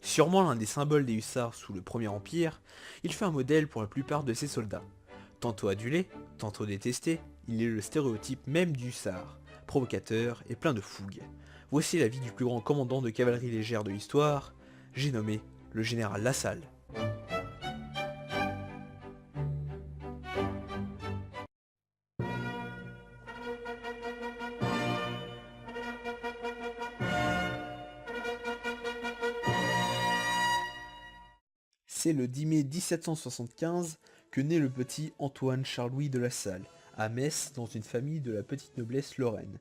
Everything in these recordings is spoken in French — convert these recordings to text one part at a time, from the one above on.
Sûrement l'un des symboles des hussards sous le Premier Empire, il fait un modèle pour la plupart de ses soldats. Tantôt adulé, tantôt détesté, il est le stéréotype même du hussard, provocateur et plein de fougue. Voici la vie du plus grand commandant de cavalerie légère de l'histoire, j'ai nommé le général Lassalle. C'est le 10 mai 1775 que naît le petit Antoine Charles-Louis de Lassalle, à Metz, dans une famille de la petite noblesse lorraine.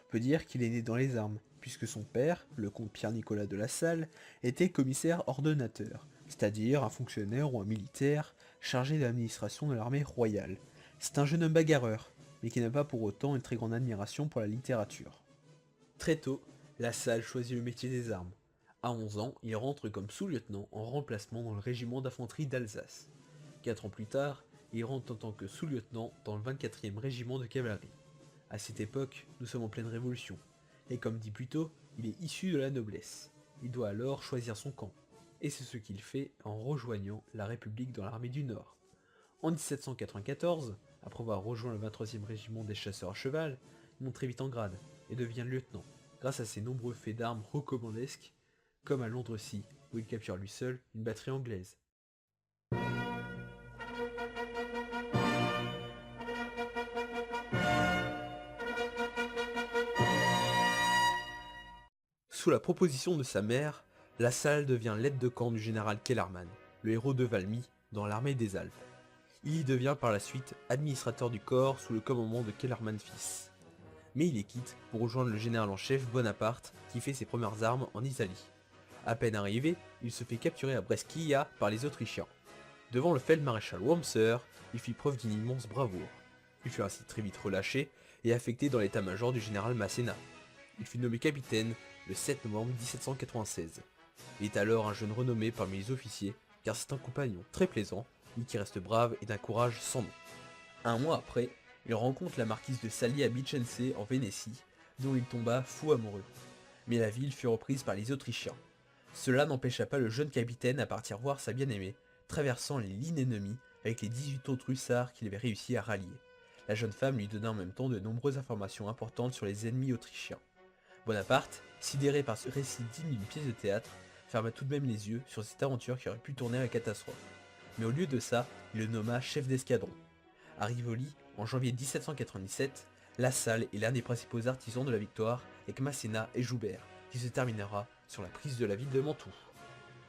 On peut dire qu'il est né dans les armes, puisque son père, le comte Pierre-Nicolas de Lassalle, était commissaire ordonnateur, c'est-à-dire un fonctionnaire ou un militaire chargé de l'administration de l'armée royale. C'est un jeune homme bagarreur, mais qui n'a pas pour autant une très grande admiration pour la littérature. Très tôt, Lassalle choisit le métier des armes. À 11 ans, il rentre comme sous-lieutenant en remplacement dans le régiment d'infanterie d'Alsace. 4 ans plus tard, il rentre en tant que sous-lieutenant dans le 24e régiment de cavalerie. À cette époque, nous sommes en pleine révolution, et comme dit plus tôt, il est issu de la noblesse. Il doit alors choisir son camp, et c'est ce qu'il fait en rejoignant la République dans l'armée du Nord. En 1794, après avoir rejoint le 23e régiment des chasseurs à cheval, il monte très vite en grade et devient lieutenant, grâce à ses nombreux faits d'armes rocambolesques, comme à Londres-Sea, où il capture lui seul une batterie anglaise. Sous la proposition de sa mère, Lassalle devient l'aide de camp du général Kellermann, le héros de Valmy, dans l'armée des Alpes. Il y devient par la suite administrateur du corps sous le commandement de Kellermann fils. Mais il les quitte pour rejoindre le général en chef Bonaparte qui fait ses premières armes en Italie. À peine arrivé, il se fait capturer à Brescia par les Autrichiens. Devant le feldmaréchal Wurmser, il fit preuve d'une immense bravoure. Il fut ainsi très vite relâché et affecté dans l'état-major du général Masséna. Il fut nommé capitaine le 7 novembre 1796. Il est alors un jeune renommé parmi les officiers car c'est un compagnon très plaisant, mais qui reste brave et d'un courage sans nom. Un mois après, il rencontre la marquise de Sali à Vicence en Vénétie, dont il tomba fou amoureux. Mais la ville fut reprise par les Autrichiens. Cela n'empêcha pas le jeune capitaine à partir voir sa bien-aimée, traversant les lignes ennemies avec les 18 autres hussards qu'il avait réussi à rallier. La jeune femme lui donna en même temps de nombreuses informations importantes sur les ennemis autrichiens. Bonaparte, sidéré par ce récit digne d'une pièce de théâtre, ferma tout de même les yeux sur cette aventure qui aurait pu tourner à la catastrophe. Mais au lieu de ça, il le nomma chef d'escadron. À Rivoli, en janvier 1797, Lassalle est l'un des principaux artisans de la victoire avec Masséna et Joubert, qui se terminera sur la prise de la ville de Mantoue.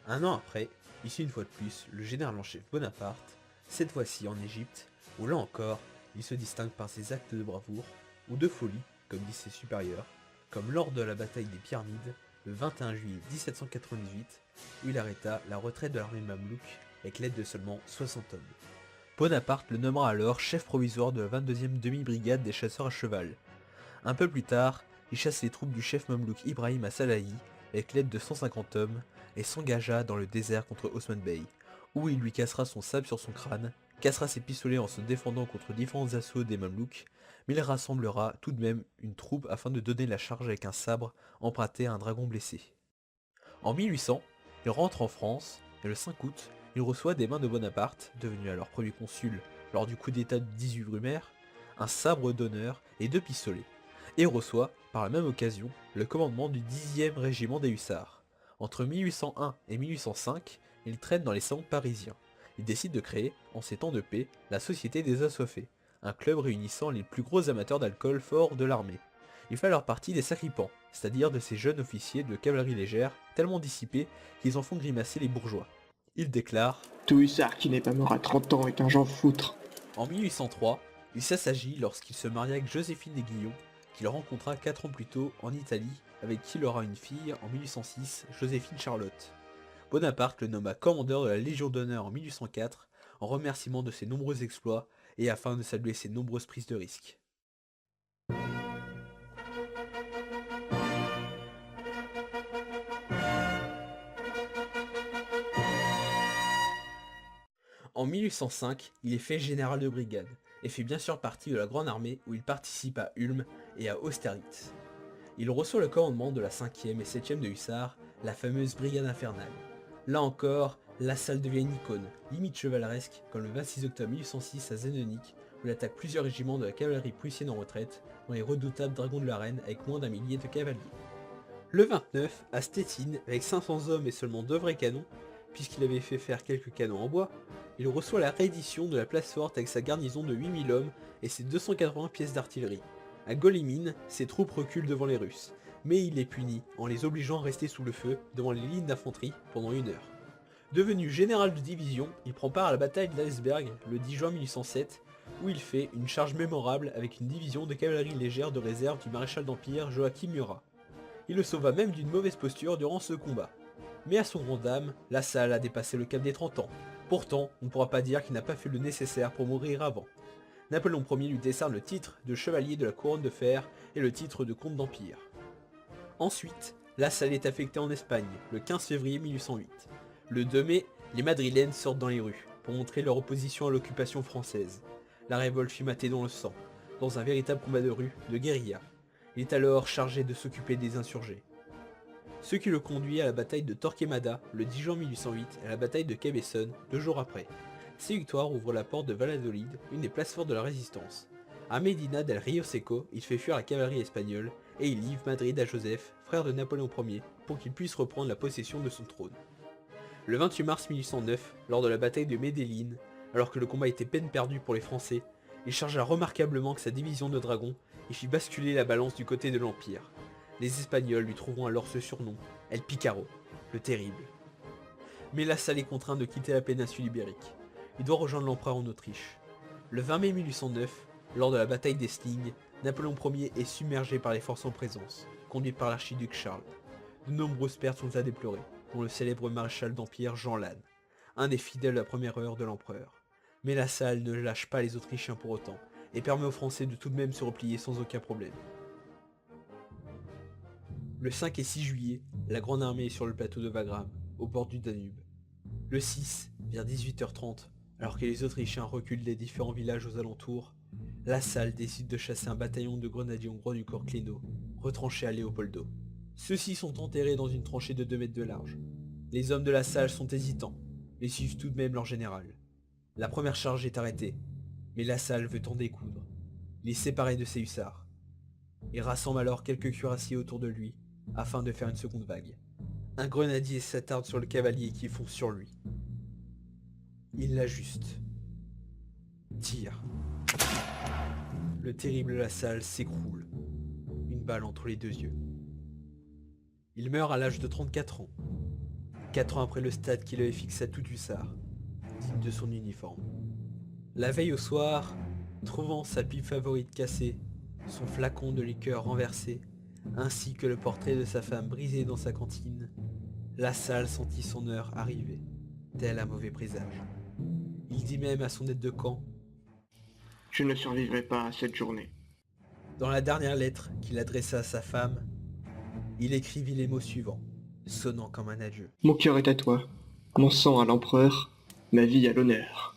Un an après, ici une fois de plus, le général en chef Bonaparte, cette fois-ci en Égypte, où là encore, il se distingue par ses actes de bravoure, ou de folie, comme disent ses supérieurs, comme lors de la bataille des Pyramides, le 21 juillet 1798, où il arrêta la retraite de l'armée mamelouk avec l'aide de seulement 60 hommes. Bonaparte le nommera alors chef provisoire de la 22e demi-brigade des chasseurs à cheval. Un peu plus tard, il chasse les troupes du chef mamelouk Ibrahim à Salahi avec l'aide de 150 hommes et s'engagea dans le désert contre Osman Bey, où il lui cassera son sabre sur son crâne, cassera ses pistolets en se défendant contre différents assauts des mamelouks, mais il rassemblera tout de même une troupe afin de donner la charge avec un sabre emprunté à un dragon blessé. En 1800, il rentre en France et le 5 août, il reçoit des mains de Bonaparte, devenu alors premier consul lors du coup d'état de 18 Brumaire, un sabre d'honneur et 2 pistolets, et reçoit, par la même occasion, le commandement du 10e régiment des hussards. Entre 1801 et 1805, il traîne dans les salons parisiens. Il décide de créer, en ces temps de paix, la Société des Assoiffés, un club réunissant les plus gros amateurs d'alcool fort de l'armée. Il fait alors partie des sacripants, c'est-à-dire de ces jeunes officiers de cavalerie légère, tellement dissipés qu'ils en font grimacer les bourgeois. Il déclare Tout hussard qui n'est pas mort à 30 ans est un Jean foutre. en 1803, il s'assagit lorsqu'il se maria avec Joséphine d'Aiguillon, qu'il rencontra 4 ans plus tôt en Italie, avec qui il aura une fille en 1806, Joséphine Charlotte. Bonaparte le nomma commandeur de la Légion d'honneur en 1804, en remerciement de ses nombreux exploits et afin de saluer ses nombreuses prises de risques. En 1805, il est fait général de brigade, et fait bien sûr partie de la Grande Armée où il participe à Ulm et à Austerlitz. Il reçoit le commandement de la 5e et 7e de hussards, la fameuse Brigade infernale. Là encore, La Salle devient une icône, limite chevaleresque, comme le 26 octobre 1806 à Zennenick, où il attaque plusieurs régiments de la cavalerie prussienne en retraite, dans les redoutables dragons de la Reine avec moins d'1 millier de cavaliers. Le 29, à Stettin, avec 500 hommes et seulement 2 vrais canons, puisqu'il avait fait faire quelques canons en bois, il reçoit la réédition de la place forte avec sa garnison de 8000 hommes et ses 280 pièces d'artillerie. À Golemine, ses troupes reculent devant les Russes, mais il les punit en les obligeant à rester sous le feu devant les lignes d'infanterie pendant 1 heure. Devenu général de division, il prend part à la bataille d'Alsberg le 10 juin 1807, où il fait une charge mémorable avec une division de cavalerie légère de réserve du maréchal d'Empire Joachim Murat. Il le sauva même d'une mauvaise posture durant ce combat. Mais à son grand dam, La Salle a dépassé le cap des 30 ans. Pourtant, on ne pourra pas dire qu'il n'a pas fait le nécessaire pour mourir avant. Napoléon Ier lui décerne le titre de chevalier de la couronne de fer et le titre de comte d'Empire. Ensuite, La Salle est affecté en Espagne, le 15 février 1808. Le 2 mai, les Madrilènes sortent dans les rues, pour montrer leur opposition à l'occupation française. La révolte fut matée dans le sang, dans un véritable combat de rue, de guérilla. Il est alors chargé de s'occuper des insurgés. Ce qui le conduit à la bataille de Torquemada le 10 juin 1808 et à la bataille de Cabezón 2 jours après. Ces victoires ouvrent la porte de Valladolid, une des places fortes de la résistance. À Medina del Rio Seco, il fait fuir la cavalerie espagnole et il livre Madrid à Joseph, frère de Napoléon Ier, pour qu'il puisse reprendre la possession de son trône. Le 28 mars 1809, lors de la bataille de Medellín, alors que le combat était peine perdue pour les Français, il chargea remarquablement que sa division de dragons et fit basculer la balance du côté de l'Empire. Les Espagnols lui trouveront alors ce surnom, El Picaro, le terrible. Mais La Salle est contraint de quitter la péninsule ibérique. Il doit rejoindre l'empereur en Autriche. Le 20 mai 1809, lors de la bataille d'Essling, Napoléon Ier est submergé par les forces en présence, conduites par l'archiduc Charles. De nombreuses pertes sont à déplorer, dont le célèbre maréchal d'Empire Jean Lannes, un des fidèles de la première heure de l'empereur. Mais La Salle ne lâche pas les Autrichiens pour autant, et permet aux Français de tout de même se replier sans aucun problème. Le 5 et 6 juillet, la Grande Armée est sur le plateau de Wagram, au bord du Danube. Le 6, vers 18h30, alors que les Autrichiens reculent des différents villages aux alentours, La Salle décide de chasser un bataillon de grenadiers hongrois du corps Cléno, retranché à Léopoldo. Ceux-ci sont enterrés dans une tranchée de 2 mètres de large. Les hommes de La Salle sont hésitants, mais suivent tout de même leur général. La première charge est arrêtée, mais La Salle veut en découdre. Il est séparé de ses hussards. Il rassemble alors quelques cuirassiers autour de lui, afin de faire une seconde vague. Un grenadier s'attarde sur le cavalier qui fonce sur lui. Il l'ajuste. Tire. Le terrible La Salle s'écroule. Une balle entre les 2 yeux. Il meurt à l'âge de 34 ans. 4 ans après le stade qu'il avait fixé à tout hussard, digne de son uniforme. La veille au soir, trouvant sa pipe favorite cassée, son flacon de liqueur renversé, ainsi que le portrait de sa femme brisé dans sa cantine, La Salle sentit son heure arriver, tel un mauvais présage. Il dit même à son aide de camp: « Je ne survivrai pas à cette journée. » Dans la dernière lettre qu'il adressa à sa femme, il écrivit les mots suivants, sonnant comme un adieu. « Mon cœur est à toi, mon sang à l'empereur, ma vie à l'honneur. »